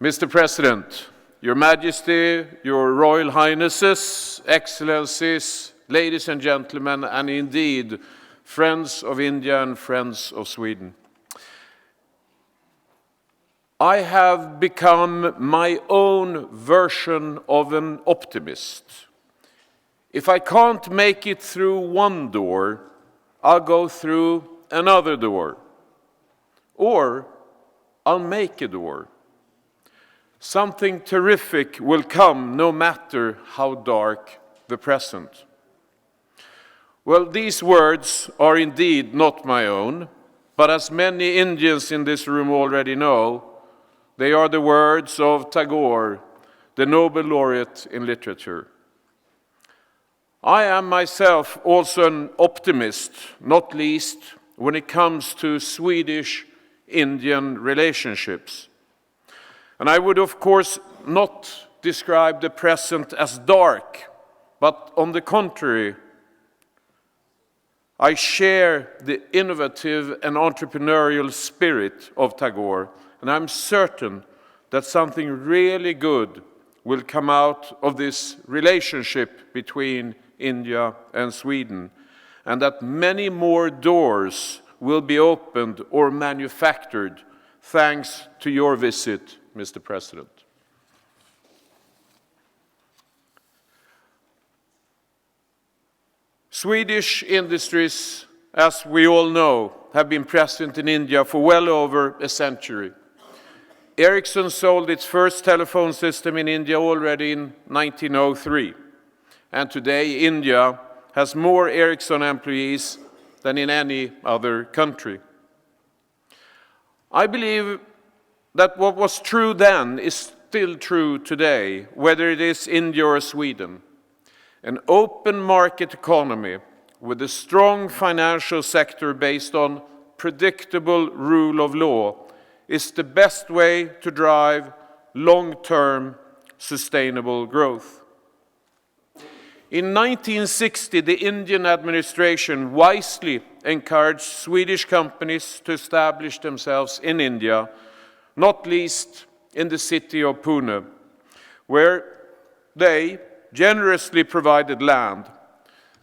Mr. President, Your Majesty, Your Royal Highnesses, Excellencies, ladies and gentlemen, and indeed, friends of India and friends of Sweden. I have become my own version of an optimist. If I can't make it through one door, I'll go through another door. Or I'll make a door. Something terrific will come no matter how dark the present. Well, these words are indeed not my own, but as many Indians in this room already know, they are the words of Tagore, the Nobel laureate in literature. I am myself also an optimist, not least when it comes to Swedish-Indian relationships. And I would, of course, not describe the present as dark, but on the contrary, I share the innovative and entrepreneurial spirit of Tagore, and I'm certain that something really good will come out of this relationship between India and Sweden, and that many more doors will be opened or manufactured thanks to your visit, Mr. President. Swedish industries, as we all know, have been present in India for well over a century. Ericsson sold its first telephone system in India already in 1903. And today, India has more Ericsson employees than in any other country. I believe that what was true then is still true today, whether it is India or Sweden. An open market economy with a strong financial sector based on predictable rule of law is the best way to drive long-term sustainable growth. In 1960, the Indian administration wisely encouraged Swedish companies to establish themselves in India, not least in the city of Pune, where they generously provided land.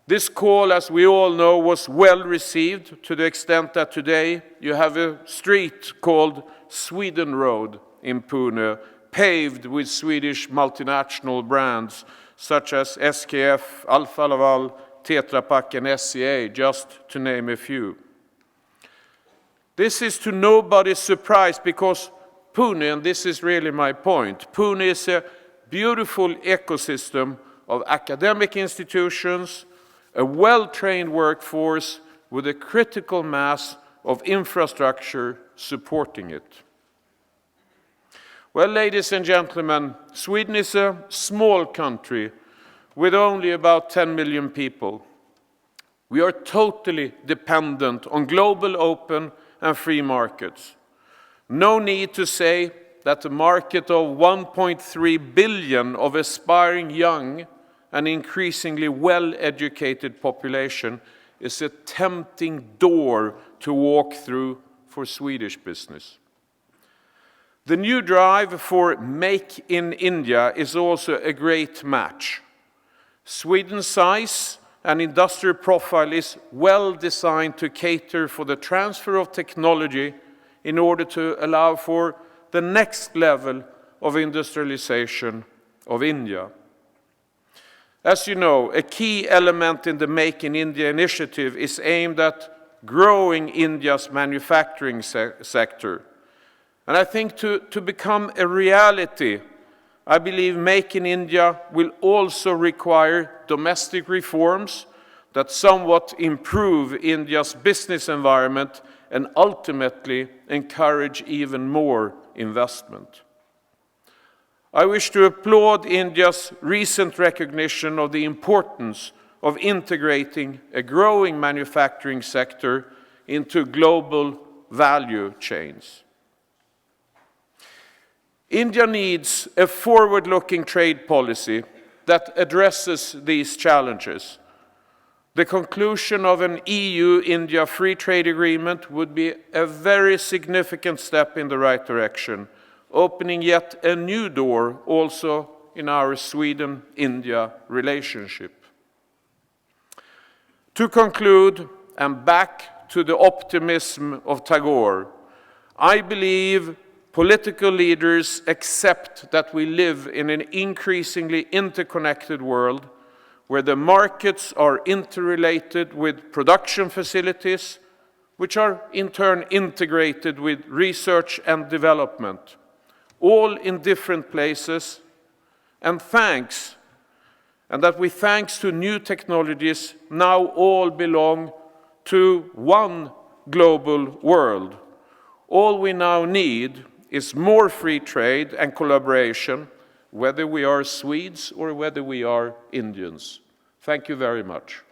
This call, as we all know, was well received to the extent that today you have a street called Sweden Road in Pune, paved with Swedish multinational brands such as SKF, Alfa Laval, Tetra Pak and SCA, just to name a few. This is to nobody's surprise because Pune, and this is really my point, Pune is a beautiful ecosystem of academic institutions, a well-trained workforce with a critical mass of infrastructure supporting it. Well, ladies and gentlemen, Sweden is a small country with only about 10 million people. We are totally dependent on global open and free markets. No need to say that the market of 1.3 billion of aspiring young and increasingly well-educated population is a tempting door to walk through for Swedish business. The new drive for Make in India is also a great match. Sweden's size and industrial profile is well designed to cater for the transfer of technology in order to allow for the next level of industrialization of India. As you know, a key element in the Make in India initiative is aimed at growing India's manufacturing sector. And I think to become a reality, I believe Make in India will also require domestic reforms that somewhat improve India's business environment and ultimately encourage even more investment. I wish to applaud India's recent recognition of the importance of integrating a growing manufacturing sector into global value chains. India needs a forward-looking trade policy that addresses these challenges. The conclusion of an EU-India free trade agreement would be a very significant step in the right direction, opening yet a new door also in our Sweden-India relationship. To conclude, and back to the optimism of Tagore, I believe political leaders accept that we live in an increasingly interconnected world where the markets are interrelated with production facilities, which are in turn integrated with research and development, all in different places, and that we, thanks to new technologies, now all belong to one global world. All we now need is more free trade and collaboration, whether we are Swedes or whether we are Indians. Thank you very much.